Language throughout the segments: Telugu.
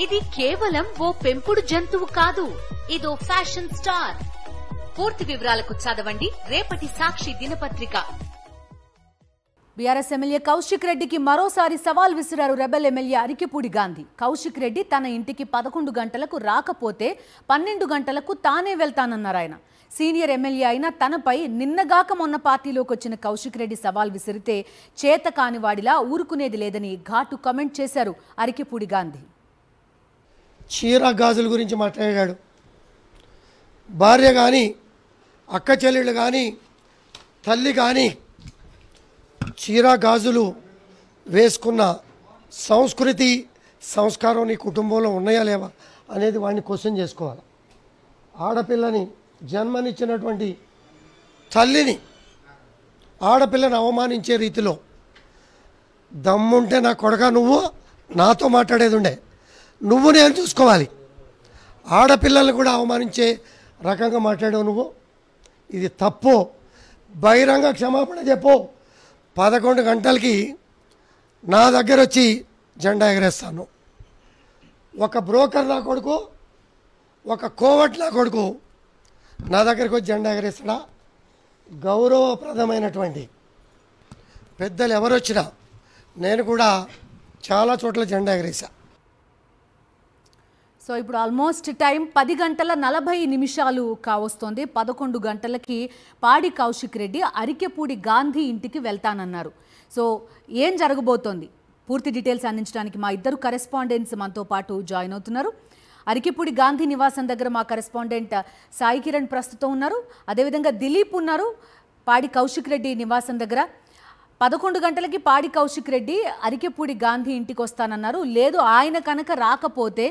ఇది కేవలం ఓ పెంపుడు జంతువు కాదు, ఇదో ఫ్యాషన్ స్టార్. పూర్తి వివరాలకు చదవండి రేపటి సాక్షి దినపత్రిక. బీఆర్ఎస్ ఎమ్మెల్యే కౌశిక్ రెడ్డికి మరోసారి సవాల్ విసిరారు రెబెల్ ఎమ్మెల్యే అరికెపూడి గాంధీ. కౌశిక్ రెడ్డి తన ఇంటికి 11 గంటలకు రాకపోతే 12 గంటలకు తానే వెళ్తానన్నారు ఆయన. సీనియర్ ఎమ్మెల్యే అయిన తనపై నిన్నగాక మొన్న పార్టీలోకి వచ్చిన కౌశిక్ రెడ్డి సవాల్ విసిరితే చేత కానివాడిలా ఊరుకునేది లేదని ఘాటు కామెంట్ చేశారు అరికెపూడి గాంధీ. చీర గాజుల గురించి మాట్లాడాడు. భార్య కానీ అక్క చెల్లెళ్ళు కానీ తల్లి కానీ చీర గాజులు వేసుకున్న సంస్కృతి సంస్కారం నీ కుటుంబంలో ఉన్నాయా లేవా అనేది వాడిని క్వశ్చన్ చేసుకోవాలి. ఆడపిల్లని జన్మనిచ్చినటువంటి తల్లిని ఆడపిల్లని అవమానించే రీతిలో దమ్ముంటే నా కొడక నువ్వు నాతో మాట్లాడేది ఉండే, నువ్వు నేను చూసుకోవాలి. ఆడపిల్లల్ని కూడా అవమానించే రకంగా మాట్లాడావు నువ్వు, ఇది తప్పు. బహిరంగ క్షమాపణ చెప్పు. 11 గంటలకి నా దగ్గర వచ్చి జెండా ఎగరేస్తాను. ఒక బ్రోకర్ నా కొడుకు, ఒక కోవట్ నా కొడుకు నా దగ్గరికి వచ్చి జెండా ఎగరేస్తాడా? గౌరవప్రదమైనటువంటి పెద్దలు ఎవరు వచ్చినా నేను కూడా చాలా చోట్ల జెండా ఎగరేసా. సో ఇప్పుడు ఆల్మోస్ట్ టైం 10 గంటల 40 నిమిషాలు కావస్తోంది. 11 గంటలకి పాడి కౌశిక్ రెడ్డి అరికెపూడి గాంధీ ఇంటికి వెళ్తానన్నారు. సో ఏం జరగబోతోంది పూర్తి డీటెయిల్స్ అందించడానికి మా ఇద్దరు కరెస్పాండెంట్స్ మనతో పాటు జాయిన్ అవుతున్నారు. అరికెపూడి గాంధీ నివాసం దగ్గర మా కరెస్పాండెంట్ సాయి కిరణ్ ప్రస్తుతం ఉన్నారు. అదేవిధంగా దిలీప్ ఉన్నారు పాడి కౌశిక్ రెడ్డి నివాసం దగ్గర. 11 గంటలకి పాడి కౌశిక్ రెడ్డి అరికెపూడి గాంధీ ఇంటికి వస్తానన్నారు. లేదు ఆయన కనుక రాకపోతే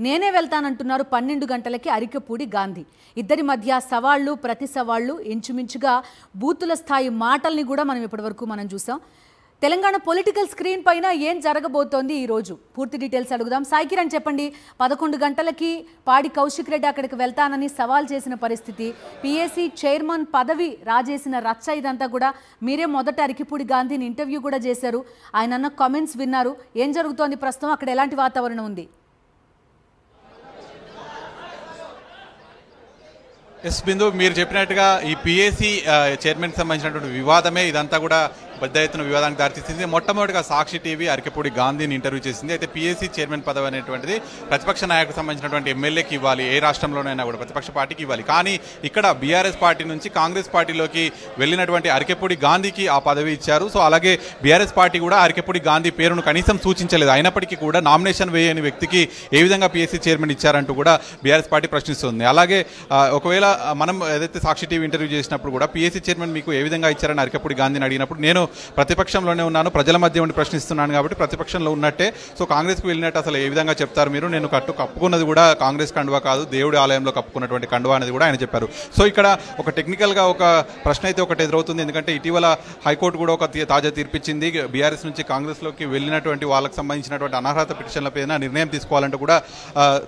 నేనే వెళ్తానంటున్నారు 12 గంటలకి అరికెపూడి గాంధీ. ఇద్దరి మధ్య సవాళ్లు ప్రతి సవాళ్లు, ఇంచుమించుగా బూతుల స్థాయి మాటల్ని కూడా మనం ఇప్పటివరకు చూసాం. తెలంగాణ పొలిటికల్ స్క్రీన్ పైన ఏం జరగబోతోంది ఈరోజు పూర్తి డీటెయిల్స్ అడుగుదాం. సాయి కిరణ్ చెప్పండి, 11 గంటలకి పాడి కౌశిక్ రెడ్డి అక్కడికి వెళ్తానని సవాల్ చేసిన పరిస్థితి, పిఏసీ చైర్మన్ పదవి రాజేసిన రచ్చ, ఇదంతా కూడా మీరే మొదట అరికెపూడి గాంధీని ఇంటర్వ్యూ కూడా చేశారు. ఆయన అన్న కామెంట్స్ విన్నారు. ఏం జరుగుతోంది ప్రస్తుతం, అక్కడ ఎలాంటి వాతావరణం ఉంది? ఎస్ బిందు, మీరు చెప్పినట్టుగా ఈ పిఏసీ చైర్మన్కి సంబంధించినటువంటి వివాదమే ఇదంతా కూడా పెద్ద ఎత్తున వివాదానికి దారితీసింది. మొట్టమొదటిగా సాక్షి టీవీ అరికెపూడి గాంధీని ఇంటర్వ్యూ చేసింది. అయితే పిఏసీ చైర్మన్ పదవి అనేటువంటిది ప్రతిపక్ష నాయకులకు సంబంధించినటువంటి ఎమ్మెల్యేకి ఇవ్వాలి, ఏ రాష్ట్రంలోనైనా కూడా ప్రతిపక్ష పార్టీకి ఇవ్వాలి. కానీ ఇక్కడ బీఆర్ఎస్ పార్టీ నుంచి కాంగ్రెస్ పార్టీలోకి వెళ్ళినటువంటి అరికెపూడి గాంధీకి ఆ పదవి ఇచ్చారు. సో అలాగే బీఆర్ఎస్ పార్టీ కూడా అరికెపూడి గాంధీ పేరును కనీసం సూచించలేదు. అయినప్పటికీ కూడా నామినేషన్ వేయని వ్యక్తికి ఏ విధంగా పిఏసీ చైర్మన్ ఇచ్చారంటూ కూడా బీఆర్ఎస్ పార్టీ ప్రశ్నిస్తుంది. అలాగే ఒకవేళ మనం ఏదైతే సాక్షి టీవీ ఇంటర్వ్యూ చేసినప్పుడు కూడా పిఏసీ చైర్మన్ మీకు ఏ విధంగా ఇచ్చారని అరికెపూడి గాంధీని అడిగినప్పుడు నేను ప్రతిపక్షంలోనే ఉన్నాను, ప్రజల మధ్య ఉండి ప్రశ్నిస్తున్నాను కాబట్టి ప్రతిపక్షంలో ఉన్నట్టే, సో కాంగ్రెస్కి వెళ్ళినట్టు అసలు ఏ విధంగా చెప్తారు మీరు, నేను కప్పుకున్నది కూడా కాంగ్రెస్ కండువా కాదు, దేవుడి ఆలయంలో కప్పుకున్నటువంటి కండువా అనేది కూడా ఆయన చెప్పారు. సో ఇక్కడ ఒక టెక్నికల్గా ఒక ప్రశ్న అయితే ఒకటి ఎదురవుతుంది. ఎందుకంటే ఇటీవల హైకోర్టు కూడా ఒక తాజా తీర్పిచ్చింది. బీఆర్ఎస్ నుంచి కాంగ్రెస్లోకి వెళ్ళినటువంటి వాళ్ళకి సంబంధించినటువంటి అనర్హత పిటిషన్ల పైన నిర్ణయం తీసుకోవాలంటే కూడా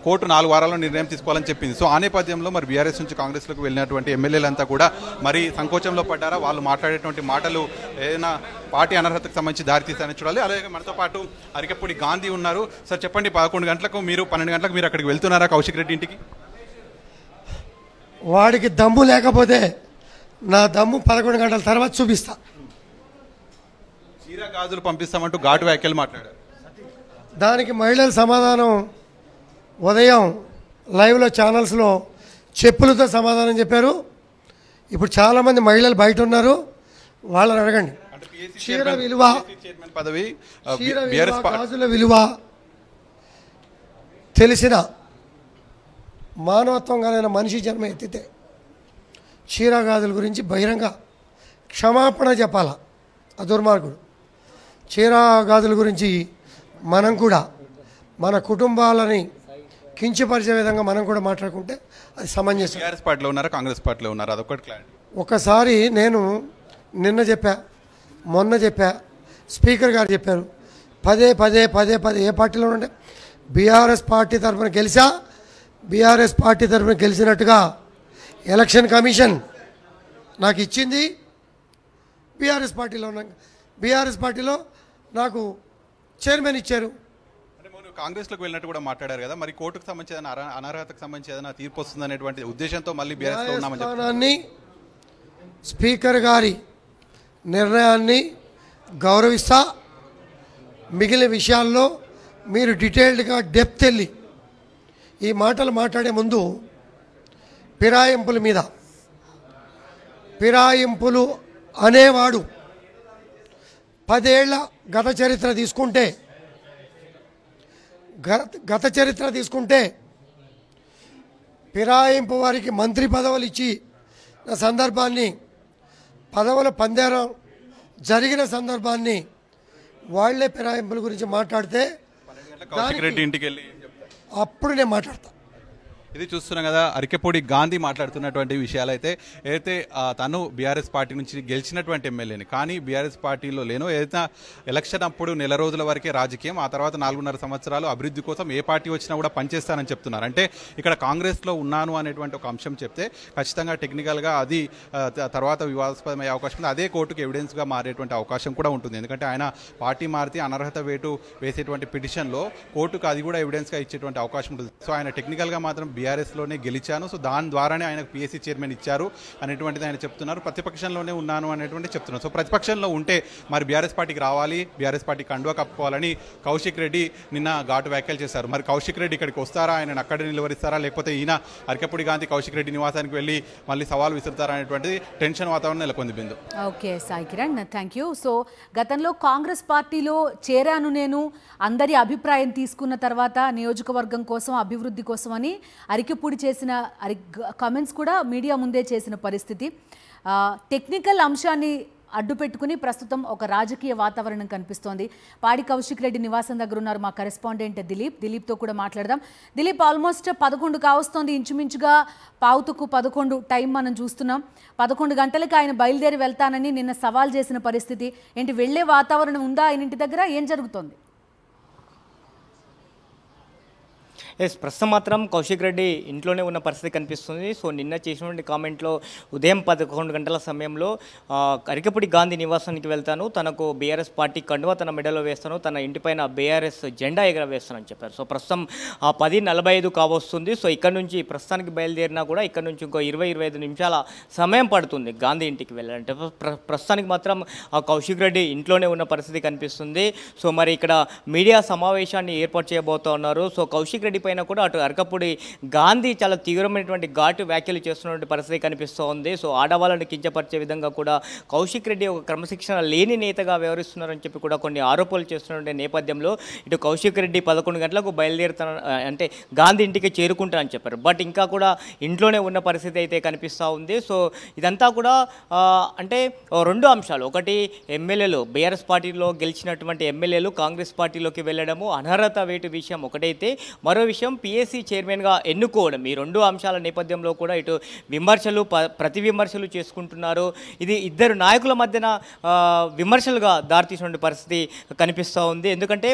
కోర్టు 4 వారాల్లో నిర్ణయం తీసుకోవాలని చెప్పింది. సో ఆ నేపథ్యంలో మరి బీఆర్ఎస్ నుంచి కాంగ్రెస్లోకి వెళ్ళినటువంటి ఎమ్మెల్యేలంతా కూడా మరి సంకోచంలో పడ్డారా, వాళ్ళు మాట్లాడేటువంటి మాటలు ఏదైనా పార్టీ అనర్హతకు సంబంధించి దారితీస్తారని చూడాలి. అలాగే మనతో పాటు అరికెపూడి గాంధీ ఉన్నారు. సార్ చెప్పండి, 11 గంటలకు మీరు 12 గంటలకు మీరు అక్కడికి వెళ్తున్నారా కౌశిక్ రెడ్డి ఇంటికి? వాడికి దమ్ము లేకపోతే నా దమ్ము 11 గంటల తర్వాత చూపిస్తా. చీర గాజులు పంపిస్తామంటూ ఘాటు వ్యాఖ్యలు మాట్లాడారు. దానికి మహిళల సమాధానం ఉదయం లైవ్లో ఛానల్స్లో చెప్పులతో సమాధానం చెప్పారు. ఇప్పుడు చాలామంది మహిళలు బయట ఉన్నారు, వాళ్ళని అడగండి. చీర విలువ, గాజుల విలువ తెలిసిన మానవత్వం కలిగిన మనిషి జన్మ ఎత్తితే చీర గాజుల గురించి బహిరంగ క్షమాపణ చెప్పాలా ఆ దుర్మార్గుడు. చీర గాజుల గురించి మనం కూడా మన కుటుంబాలని కించపరిచే విధంగా మనం కూడా మాట్లాడుకుంటే అది సమంజసం. బీఆర్ఎస్ పార్టీలో ఉన్నారా, కాంగ్రెస్ పార్టీలో ఉన్నారా, అదొకటి క్లారిటీ. ఒకసారి నేను నిన్న చెప్పా, మొన్న చెప్పా, స్పీకర్ గారు చెప్పారు, పదే పదే పదే పదే ఏ పార్టీలో ఉండే బీఆర్ఎస్ పార్టీ తరఫున గెలిచా, బీఆర్ఎస్ పార్టీ తరఫున గెలిచినట్టుగా ఎలక్షన్ కమిషన్ నాకు ఇచ్చింది. బీఆర్ఎస్ పార్టీలో నాకు చైర్మన్ ఇచ్చారు. కాంగ్రెస్లోకి వెళ్ళినట్టు కూడా మాట్లాడారు కదా, మరి కోర్టుకు సంబంధించి అనర్హతకు సంబంధించి ఏదైనా తీర్పు వస్తుంది అనేటువంటి ఉద్దేశంతో మళ్ళీ బీఆర్ఎస్లో ఉన్నామని న్యాయస్థానాన్ని స్పీకర్ గారి నిర్ణయాన్ని గౌరవిస్తా. మిగిలిన విషయాల్లో మీరు డీటెయిల్డ్గా డెప్త్ వెళ్ళి ఈ మాటలు మాట్లాడే ముందు ఫిరాయింపుల మీద, ఫిరాయింపులు అనేవాడు 10 ఏళ్ల గత చరిత్ర తీసుకుంటే ఫిరాయింపు వారికి మంత్రి పదవులు ఇచ్చి సందర్భాన్ని, పదవుల పందేరం జరిగిన సందర్భాన్ని వాళ్లే ఫిరాయింపుల గురించి మాట్లాడితే రెడ్డి ఇంటికి వెళ్ళి అప్పుడు నేను మాట్లాడతా. ఇది చూస్తున్నాం కదా, అరికెపూడి గాంధీ మాట్లాడుతున్నటువంటి విషయాలు అయితే ఏదైతే తను బీఆర్ఎస్ పార్టీ నుంచి గెలిచినటువంటి ఎమ్మెల్యేని, కానీ బీఆర్ఎస్ పార్టీలో లేను, ఏదైతే ఎలక్షన్ అప్పుడు నెల రోజుల వరకే రాజకీయం, ఆ తర్వాత 4.5 సంవత్సరాలు అభివృద్ధి కోసం ఏ పార్టీ వచ్చినా కూడా పనిచేస్తానని చెప్తున్నారు. అంటే ఇక్కడ కాంగ్రెస్లో ఉన్నాను అనేటువంటి ఒక అంశం చెప్తే ఖచ్చితంగా టెక్నికల్గా అది తర్వాత వివాదాస్పదమయ్యే అవకాశం ఉంది. అదే కోర్టుకు ఎవిడెన్స్గా మారేటువంటి అవకాశం కూడా ఉంటుంది. ఎందుకంటే ఆయన పార్టీ మారితే అనర్హత వేటు వేసేటువంటి పిటిషన్లో కోర్టుకు అది కూడా ఎవిడెన్స్గా ఇచ్చేటువంటి అవకాశం ఉంటుంది. సో ఆయన టెక్నికల్గా మాత్రం బీఆర్ఎస్లోనే గెలిచాను, సో దాని ద్వారానే ఆయనకు పీఎస్సీ చైర్మన్ ఇచ్చారు అనేటువంటిది ఆయన చెప్తున్నారు. ప్రతిపక్షంలోనే ఉన్నాను అనేటువంటి చెప్తున్నారు. సో ప్రతిపక్షంలో ఉంటే మరి బీఆర్ఎస్ పార్టీకి రావాలి, బీఆర్ఎస్ పార్టీ కండువా కప్పుకోవాలని కౌశిక్ రెడ్డి నిన్న ఘాటు వ్యాఖ్యలు చేశారు. మరి కౌశిక్ రెడ్డి ఇక్కడికి వస్తారా, ఆయన అక్కడే నిలువరిస్తారా, లేకపోతే ఈయన అరికెపూడి గాంధీ కౌశిక్ రెడ్డి నివాసానికి వెళ్ళి మళ్ళీ సవాల్ విసురుతారా అనేటువంటిది టెన్షన్ వాతావరణం నెలకొంది. బిందు. Okay Sai Kiran, thank you. So గతంలో కాంగ్రెస్ పార్టీలో చేరాను నేను, అందరి అభిప్రాయం తీసుకున్న తర్వాత నియోజకవర్గం కోసం, అభివృద్ధి కోసం అని అరికెపూడి చేసిన కామెంట్స్ కూడా మీడియా ముందే చేసిన పరిస్థితి. టెక్నికల్ అంశాన్ని అడ్డు పెట్టుకుని ప్రస్తుతం ఒక రాజకీయ వాతావరణం కనిపిస్తోంది. పాడి కౌశిక్ రెడ్డి నివాసం దగ్గర ఉన్నారు మా కరెస్పాండెంట్ దిలీప్తో కూడా మాట్లాడదాం. దిలీప్, ఆల్మోస్ట్ 11 కావస్తోంది, ఇంచుమించుగా 10:11 టైం మనం చూస్తున్నాం. 11 గంటలకు ఆయన బయలుదేరి వెళ్తానని నిన్న సవాల్ చేసిన పరిస్థితి ఏంటి? వెళ్లే వాతావరణం ఉందా ఆయన ఇంటి దగ్గర? ఏం జరుగుతోంది? ప్రస్తుతం మాత్రం కౌశిక్ రెడ్డి ఇంట్లోనే ఉన్న పరిస్థితి కనిపిస్తుంది. సో నిన్న చేసినటువంటి కామెంట్లో ఉదయం 11 గంటల సమయంలో అరికెపూడి గాంధీ నివాసానికి వెళ్తాను, తనకు బీఆర్ఎస్ పార్టీ కండువా తన మెడలో వేస్తాను, తన ఇంటిపైన బీఆర్ఎస్ జెండా ఎగరవేస్తానని చెప్పారు. సో ప్రస్తుతం 10:45 కావస్తుంది. సో ఇక్కడ నుంచి ప్రస్తుతానికి బయలుదేరినా కూడా ఇక్కడ నుంచి ఇంకో 20-25 నిమిషాల సమయం పడుతుంది గాంధీ ఇంటికి వెళ్ళాలంటే. ప్రస్తుతానికి మాత్రం కౌశిక్ రెడ్డి ఇంట్లోనే ఉన్న పరిస్థితి కనిపిస్తుంది. సో మరి ఇక్కడ మీడియా సమావేశాన్ని ఏర్పాటు చేయబోతూ ఉన్నారు. సో కౌశిక్ రెడ్డి పైన కూడా అటు అరికెపూడి గాంధీ చాలా తీవ్రమైనటువంటి ఘాటు వ్యాఖ్యలు చేస్తున్నటువంటి పరిస్థితి కనిపిస్తూ ఉంది. సో ఆడవాళ్ళని కించపరిచే విధంగా కూడా కౌశిక్ రెడ్డి ఒక క్రమశిక్షణ లేని నేతగా వ్యవహరిస్తున్నారని చెప్పి కూడా కొన్ని ఆరోపణలు చేస్తున్న నేపథ్యంలో ఇటు కౌశిక్ రెడ్డి 11 గంటలకు బయలుదేరుతాను, అంటే గాంధీ ఇంటికి చేరుకుంటానని చెప్పారు. బట్ ఇంకా కూడా ఇంట్లోనే ఉన్న పరిస్థితి అయితే కనిపిస్తూ ఉంది. సో ఇదంతా కూడా అంటే 2 అంశాలు, ఒకటి ఎమ్మెల్యేలు బీఆర్ఎస్ పార్టీలో గెలిచినటువంటి ఎమ్మెల్యేలు కాంగ్రెస్ పార్టీలోకి వెళ్ళడము, అనర్హత వేటు విషయం ఒకటైతే, మరో విషయం పీఎస్సీ చైర్మన్గా ఎన్నుకోవడం. ఈ 2 అంశాల నేపథ్యంలో కూడా ఇటు విమర్శలు ప్రతి విమర్శలు చేసుకుంటున్నారు. ఇది ఇద్దరు నాయకుల మధ్యన విమర్శలుగా దారితీసినటువంటి పరిస్థితి కనిపిస్తూ ఉంది. ఎందుకంటే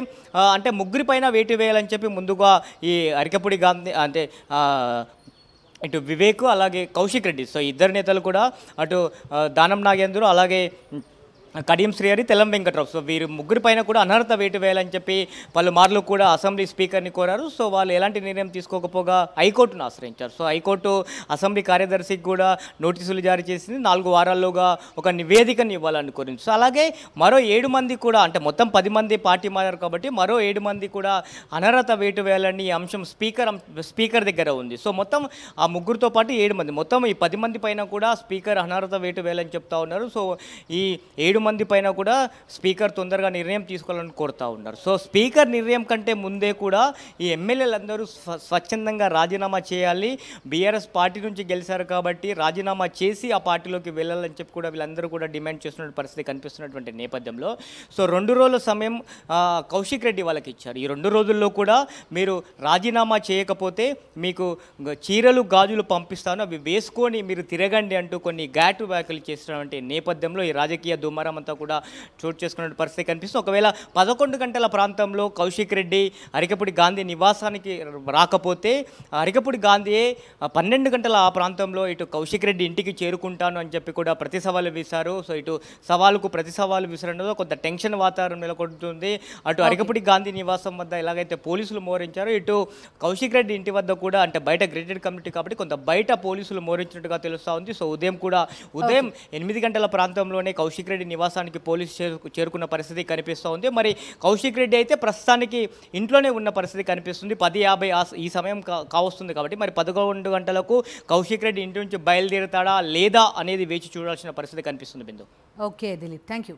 అంటే ముగ్గురి పైన వేటు వేయాలని చెప్పి ముందుగా ఈ అరికెపూడి గాంధీ అంటే ఇటు వివేక్ అలాగే కౌశిక్ రెడ్డి, సో ఇద్దరు నేతలు కూడా అటు దానం నాగేంద్ర అలాగే కడియం శ్రీహరి, తెల్లం వెంకట్రావు, సో వీరు ముగ్గురి పైన కూడా అనర్హత వేటు వేయాలని చెప్పి పలుమార్లు కూడా అసెంబ్లీ స్పీకర్ని కోరారు. సో వాళ్ళు ఎలాంటి నిర్ణయం తీసుకోకపోగా హైకోర్టును ఆశ్రయించారు. సో హైకోర్టు అసెంబ్లీ కార్యదర్శికి కూడా నోటీసులు జారీ చేసింది, 4 వారాల్లోగా ఒక నివేదికను ఇవ్వాలని కోరింది. సో అలాగే మరో 7 మంది కూడా, అంటే మొత్తం 10 మంది పార్టీ మారారు కాబట్టి మరో 7 మంది కూడా అనర్హత వేటు వేయాలని అంశం స్పీకర్ దగ్గర ఉంది. సో మొత్తం ఆ ముగ్గురితో పాటు 7 మంది, మొత్తం ఈ 10 మంది పైన కూడా స్పీకర్ అనర్హత వేటు వేయాలని చెప్తా ఉన్నారు. సో ఈ 7 మంది పైన కూడా స్పీకర్ తొందరగా నిర్ణయం తీసుకోవాలని కోరుతా ఉన్నారు. సో స్పీకర్ నిర్ణయం కంటే ముందే కూడా ఈ ఎమ్మెల్యేలందరూ స్వచ్ఛందంగా రాజీనామా చేయాలి, బీఆర్ఎస్ పార్టీ నుంచి గెలిచారు కాబట్టి రాజీనామా చేసి ఆ పార్టీలోకి వెళ్ళాలని చెప్పి కూడా వీళ్ళందరూ కూడా డిమాండ్ చేస్తున్న పరిస్థితి కనిపిస్తున్నటువంటి నేపథ్యంలో సో 2 రోజుల సమయం కౌశిక్ రెడ్డి వాళ్ళకి ఇచ్చారు. ఈ 2 రోజుల్లో కూడా మీరు రాజీనామా చేయకపోతే మీకు చీరలు గాజులు పంపిస్తాను, అవి వేసుకొని మీరు తిరగండి అంటూ కొన్ని ఘాటు వ్యాఖ్యలు చేస్తున్నటువంటి నేపథ్యంలో ఈ రాజకీయ దుమారం వ్యవహారం అంతా కూడా చోటు చేసుకున్న పరిస్థితి కనిపిస్తుంది. ఒకవేళ 11 గంటల ప్రాంతంలో కౌశిక్ రెడ్డి అరికపూడి గాంధీ నివాసానికి రాకపోతే అరికపూడి గాంధీ 12 గంటల ఆ ప్రాంతంలో ఇటు కౌశిక్ రెడ్డి ఇంటికి చేరుకుంటాను అని చెప్పి కూడా ప్రతి సవాలు విసారు. సో ఇటు సవాలుకు ప్రతి సవాలు విసరంలో కొంత టెన్షన్ వాతావరణం నెలకొంటుంది. అటు అరికపూడి గాంధీ నివాసం వద్ద ఎలాగైతే పోలీసులు మోహరించారో ఇటు కౌశిక్ రెడ్డి ఇంటి వద్ద కూడా అంటే బయట గ్రేటెడ్ కమ్యూనిటీ కాబట్టి కొంత బయట పోలీసులు మోహరించినట్టుగా తెలుస్తూ ఉంది. సో ఉదయం 8 గంటల ప్రాంతంలోనే కౌశిక్ రెడ్డి నివాసానికి పోలీసు చేరుకున్న పరిస్థితి కనిపిస్తూ ఉంది. మరి కౌశిక్ రెడ్డి అయితే ప్రస్తుతానికి ఇంట్లోనే ఉన్న పరిస్థితి కనిపిస్తుంది. 10:50 ఈ సమయం కావస్తుంది కాబట్టి మరి 11 గంటలకు కౌశిక్ రెడ్డి ఇంటి నుంచి బయలుదేరుతాడా లేదా అనేది వేచి చూడాల్సిన పరిస్థితి కనిపిస్తుంది. బిందు. Okay Dilip, thank you.